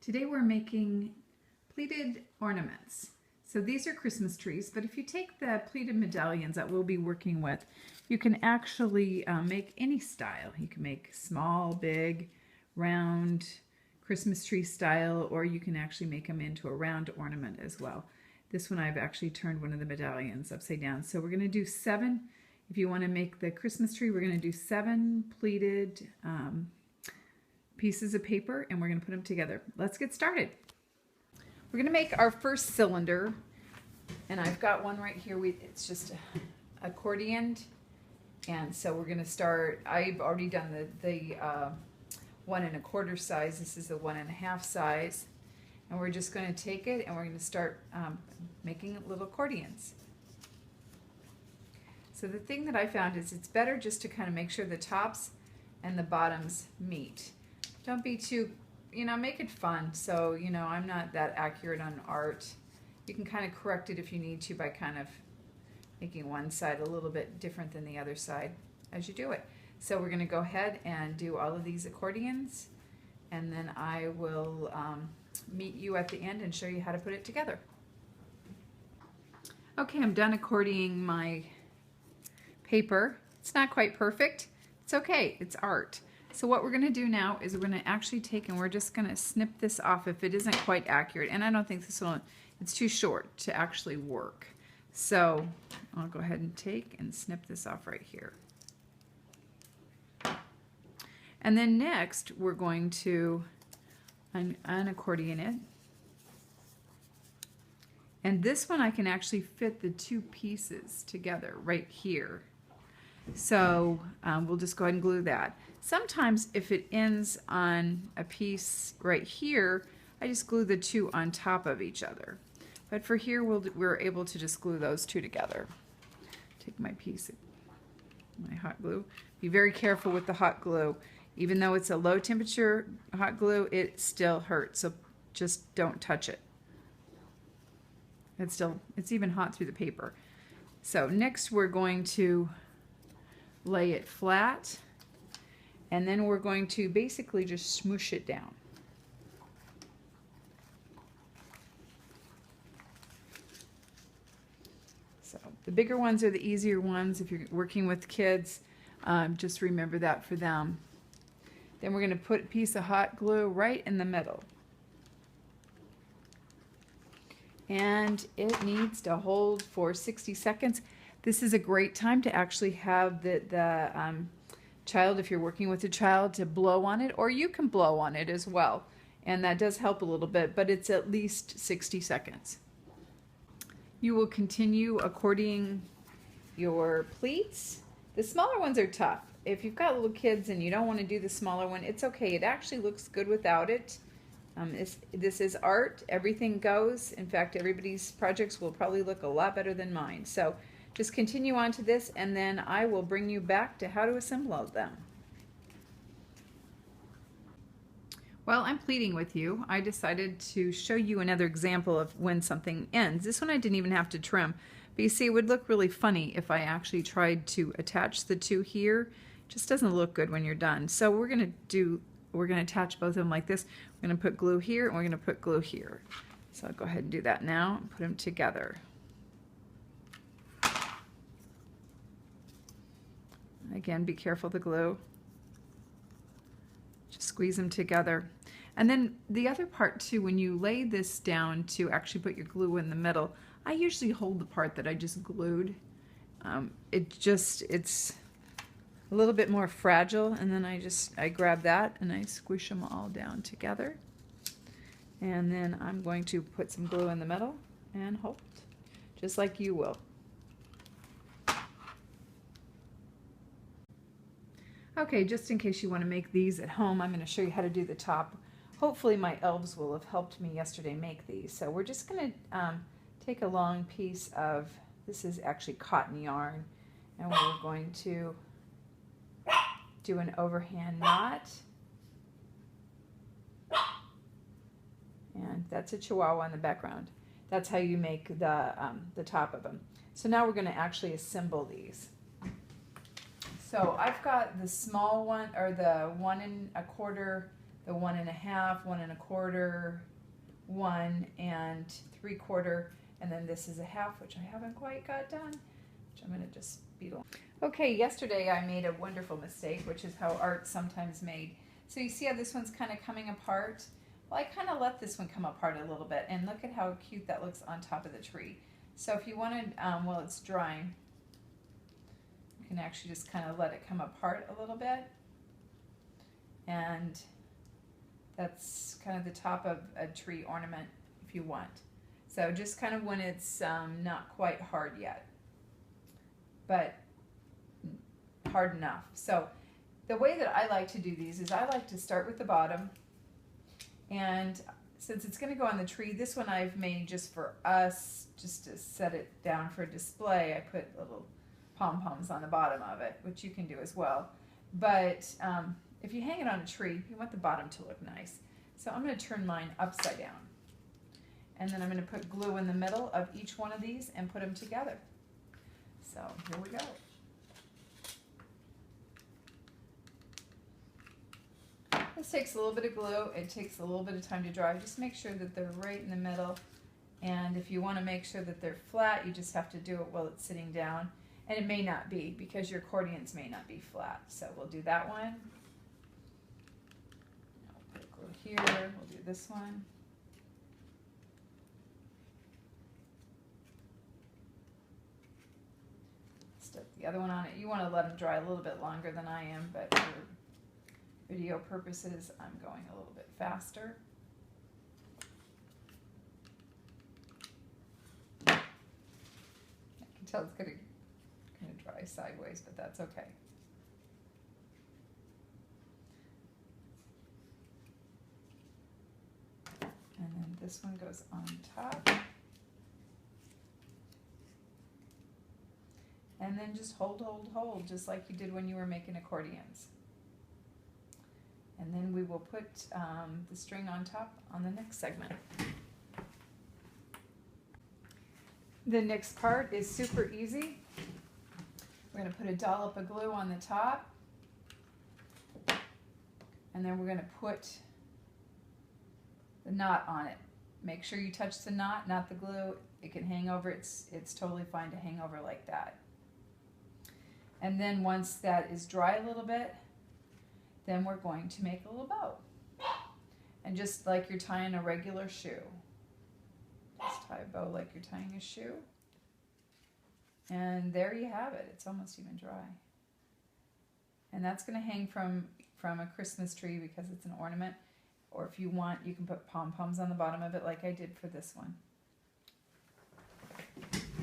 Today we're making pleated ornaments. So these are Christmas trees, but if you take the pleated medallions that we'll be working with, you can actually make any style. You can make small, big, round, Christmas tree style, or you can actually make them into a round ornament as well. This one I've actually turned one of the medallions upside down. So we're going to do 7. If you want to make the Christmas tree, we're going to do 7 pleated pieces of paper, and we're going to put them together. Let's get started. We're going to make our first cylinder, and I've got one right here. It's just accordioned, and so we're going to start. I've already done the 1 1/4 size. This is the 1 1/2 size, and we're just going to take it and we're going to start making little accordions. So the thing that I found is it's better just to kind of make sure the tops and the bottoms meet. Don't be too, make it fun. So, I'm not that accurate on art. You can kind of correct it if you need to by kind of making one side a little bit different than the other side as you do it. So we're going to go ahead and do all of these accordions, and then I will meet you at the end and show you how to put it together. Okay, I'm done accordioning my paper. It's not quite perfect. It's okay, it's art. So what we're going to do now is we're going to actually take and we're just going to snip this off if it isn't quite accurate. And I don't think this one, it's too short to actually work. So I'll go ahead and take and snip this off right here. And then next we're going to unaccordion it. And this one I can actually fit the 2 pieces together right here. So we'll just go ahead and glue that. Sometimes if it ends on a piece right here, I just glue the 2 on top of each other. But for here, we're able to just glue those 2 together. Take my piece of my hot glue. Be very careful with the hot glue. Even though it's a low temperature hot glue, it still hurts. So just don't touch it. It's even hot through the paper. So next we're going to lay it flat, and then we're going to basically just smoosh it down. So the bigger ones are the easier ones. If you're working with kids, just remember that for them. Then we're going to put a piece of hot glue right in the middle. And it needs to hold for 60 seconds. This is a great time to actually have the child, if you're working with a child, to blow on it, or you can blow on it as well. And that does help a little bit, but it's at least 60 seconds. You will continue accordioning your pleats. The smaller ones are tough. If you've got little kids and you don't want to do the smaller one, it's okay. It actually looks good without it. This is art. Everything goes. In fact, everybody's projects will probably look a lot better than mine. So just continue on to this, and then I will bring you back to how to assemble them. While I'm pleating with you, I decided to show you another example of when something ends. This one I didn't even have to trim, but you see it would look really funny if I actually tried to attach the 2 here. It just doesn't look good when you're done. So we're going to attach both of them like this. We're going to put glue here, and we're going to put glue here. So I'll go ahead and do that now and put them together. Again, be careful of the glue. Just squeeze them together. And then the other part too, when you lay this down to actually put your glue in the middle, I usually hold the part that I just glued. It's a little bit more fragile, and then I grab that and I squish them all down together. And then I'm going to put some glue in the middle and hold, just like you will. Okay, just in case you want to make these at home, I'm going to show you how to do the top. Hopefully my elves will have helped me yesterday make these. So we're just going to take a long piece of, this is actually cotton yarn, and we're going to do an overhand knot. And that's a chihuahua in the background. That's how you make the top of them. So now we're going to actually assemble these. So I've got the small one, or the 1 1/4 the 1.5, 1.25, 1 and 3/4, and then this is a half, which I haven't quite got done, which I'm going to just beat along. Okay, yesterday I made a wonderful mistake, which is how art's sometimes made. So you see how this one's kind of coming apart? Well, I kind of let this one come apart a little bit, and look at how cute that looks on top of the tree. So if you wanted, while it's drying, you can actually just kind of let it come apart a little bit. And that's kind of the top of a tree ornament if you want. So just kind of when it's not quite hard yet, but hard enough. So the way that I like to do these is I like to start with the bottom, and since it's going to go on the tree, this one I've made just for us, just to set it down for display. I put little pom-poms on the bottom of it, which you can do as well. But if you hang it on a tree, you want the bottom to look nice. So I'm going to turn mine upside down. And then I'm going to put glue in the middle of each one of these and put them together. So here we go. This takes a little bit of glue. It takes a little bit of time to dry. Just make sure that they're right in the middle. And if you want to make sure that they're flat, you just have to do it while it's sitting down. And it may not be, because your accordions may not be flat. So we'll do that one. I'll put glue here. We'll do this one. Stick the other one on it. You want to let them dry a little bit longer than I am, but for video purposes, I'm going a little bit faster. I can tell it's going to kind of dry sideways, but that's okay. And then this one goes on top. And then just hold, hold, hold, just like you did when you were making accordions. And then we will put the string on top on the next segment. The next part is super easy. We're going to put a dollop of glue on the top. And then we're going to put the knot on it. Make sure you touch the knot, not the glue. It can hang over. It's totally fine to hang over like that. And then once that is dry a little bit, then we're going to make a little bow. And just like you're tying a regular shoe. Just tie a bow like you're tying a shoe. And there you have it. It's almost even dry. And that's going to hang from a Christmas tree because it's an ornament. Or if you want, you can put pom-poms on the bottom of it like I did for this one.